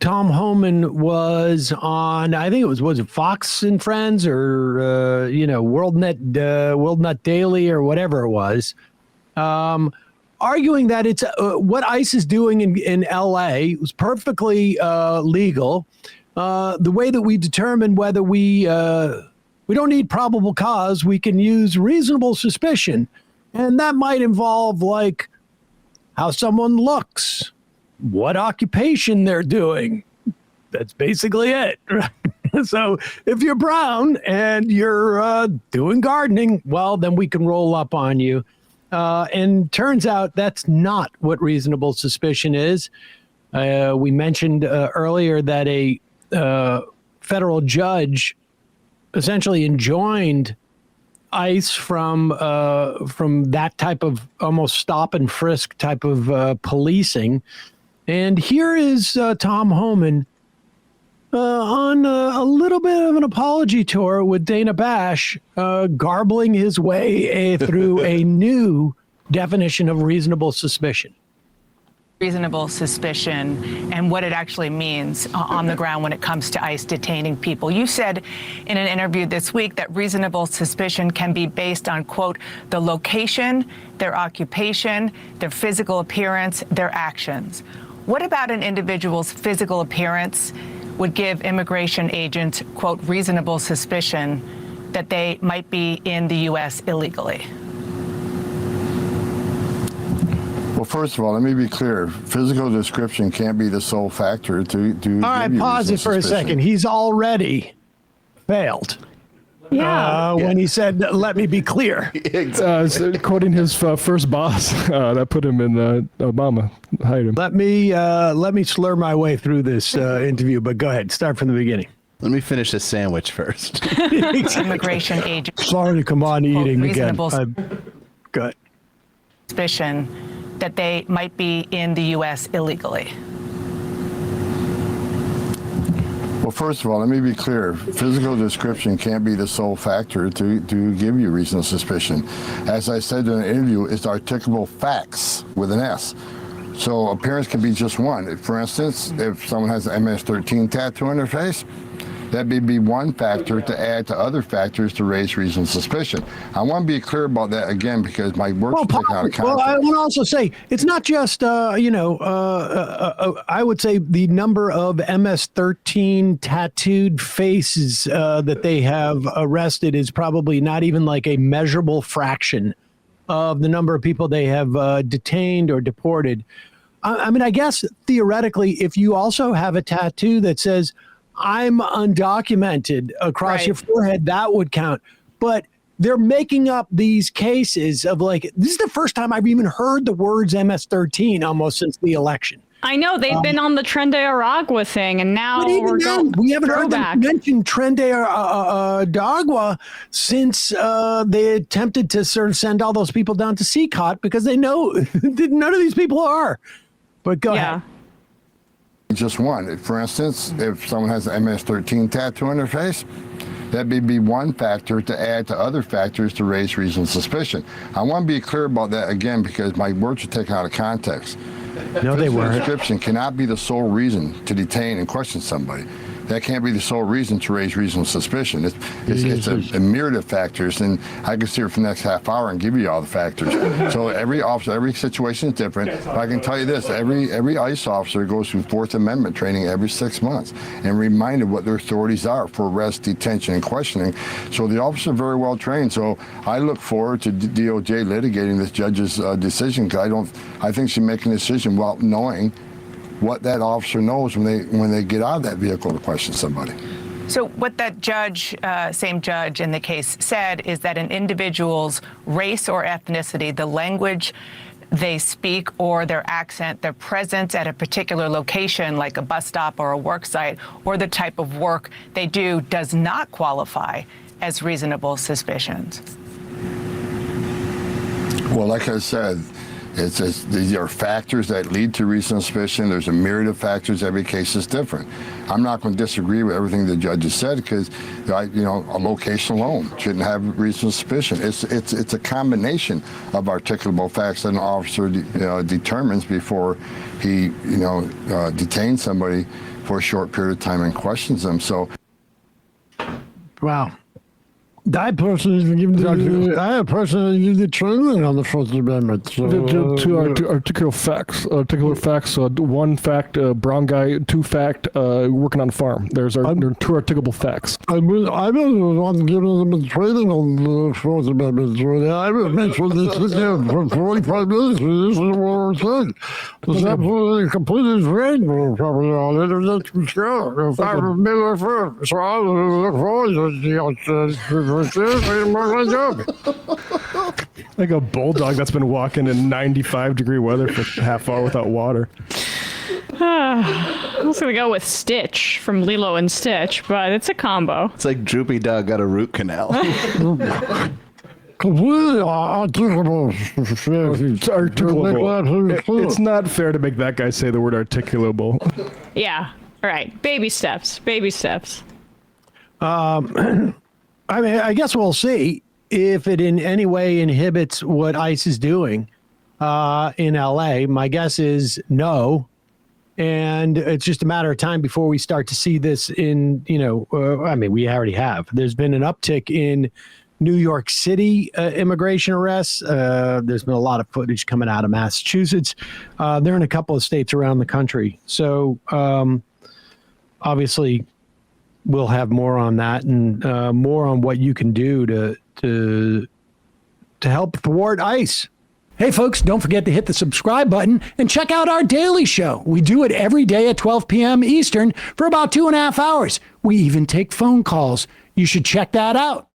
Tom Homan was on, I think was it Fox and Friends or, WorldNet Daily or whatever it was, arguing that it's what ICE is doing in L.A. was perfectly legal. The way that we determine whether we don't need probable cause, we can use reasonable suspicion. And that might involve, like, how someone looks, what occupation they're doing. That's basically it. So if you're brown and you're doing gardening, well, then we can roll up on you. And turns out that's not what reasonable suspicion is. We mentioned earlier that a federal judge essentially enjoined ICE from that type of almost stop and frisk type of policing. And here is Tom Homan on a little bit of an apology tour with Dana Bash, garbling his way through a new definition of reasonable suspicion. Reasonable suspicion and what it actually means on the ground when it comes to ICE detaining people. You said in an interview this week that reasonable suspicion can be based on, quote, the location, their occupation, their physical appearance, their actions. What about an individual's physical appearance would give immigration agents, quote, reasonable suspicion that they might be in the U.S. illegally? Well, first of all, let me be clear. Physical description can't be the sole factor to all right, pause it for a second. He's already failed. Yeah. When he said, let me be clear. So quoting his first boss that put him in Obama, hired him. Let me slur my way through this interview, but go ahead. Start from the beginning. Let me finish this sandwich first. Immigration agents. Sorry to come on eating again. Reasonable Go ahead. suspicion that they might be in the U.S. illegally. Well, first of all, let me be clear. Physical description can't be the sole factor to give you reasonable suspicion. As I said in an interview, it's articulable facts with an S. So appearance can be just one. For instance, if someone has an MS-13 tattoo on their face, that may be one factor to add to other factors to raise reasonable suspicion. I want to be clear about that again because my work's taken out of context. Well, I want to also say it's not just I would say the number of MS-13 tattooed faces that they have arrested is probably not even like a measurable fraction of the number of people they have detained or deported. I mean, I guess theoretically, if you also have a tattoo that says I'm undocumented across your forehead, that would count. But they're making up these cases of like, this is the first time I've even heard the words MS-13 almost since the election. I know they've been on the Tren de Aragua thing, and now we're going we haven't heard throwback. them mention Tren de Aragua since they attempted to sort of send all those people down to CCOT because they know none of these people are. But go ahead. Just one. For instance, if someone has an MS-13 tattoo on their face, that may be one factor to add to other factors to raise reasonable suspicion. I want to be clear about that again because my words are taken out of context. No, they weren't. Description cannot be the sole reason to detain and question somebody. That can't be the sole reason to raise reasonable suspicion. It's a myriad of factors, and I can sit here for the next half hour and give you all the factors. So every officer, every situation is different. But I can tell you this, every ICE officer goes through Fourth Amendment training every 6 months and reminded what their authorities are for arrest, detention, and questioning. So the officers are very well trained. So I look forward to DOJ litigating this judge's decision because I think she's making a decision while knowing what that officer knows when they get out of that vehicle to question somebody. So what that judge, same judge in the case said is that an individual's race or ethnicity, the language they speak or their accent, their presence at a particular location like a bus stop or a work site or the type of work they do does not qualify as reasonable suspicions. Well, like I said, these are factors that lead to reasonable suspicion. There's a myriad of factors. Every case is different. I'm not going to disagree with everything the judge has said because, a location alone shouldn't have reasonable suspicion. It's a combination of articulable facts that an officer determines before he detains somebody for a short period of time and questions them. So, Wow. I personally give the training on the First Amendment. So, To articulate facts. One fact, brown guy. 2 fact, working on a farm. There are 2 articulable facts. I was the one giving them the training on the Fourth Amendment. So I would make sure they sit there for 45 minutes. This is what we're saying. It's absolutely completely drained properly on it. And that's for sure. If I remember first, so I look forward to the outside. Like a bulldog that's been walking in 95-degree weather for half hour without water. I was gonna go with Stitch from Lilo and Stitch, but it's a combo. It's like Droopy Dog got a root canal. Completely articulable. It's articulable. It's not fair to make that guy say the word articulable. Yeah. All right. Baby steps. Baby steps. I mean, I guess we'll see if it in any way inhibits what ICE is doing in LA. My guess is no. And it's just a matter of time before we start to see this in, I mean, we already have. There's been an uptick in New York City immigration arrests. There's been a lot of footage coming out of Massachusetts. They're in a couple of states around the country. So obviously, we'll have more on that and more on what you can do to help thwart ICE. Hey, folks, don't forget to hit the subscribe button and check out our daily show. We do it every day at 12 p.m. Eastern for about 2.5 hours. We even take phone calls. You should check that out.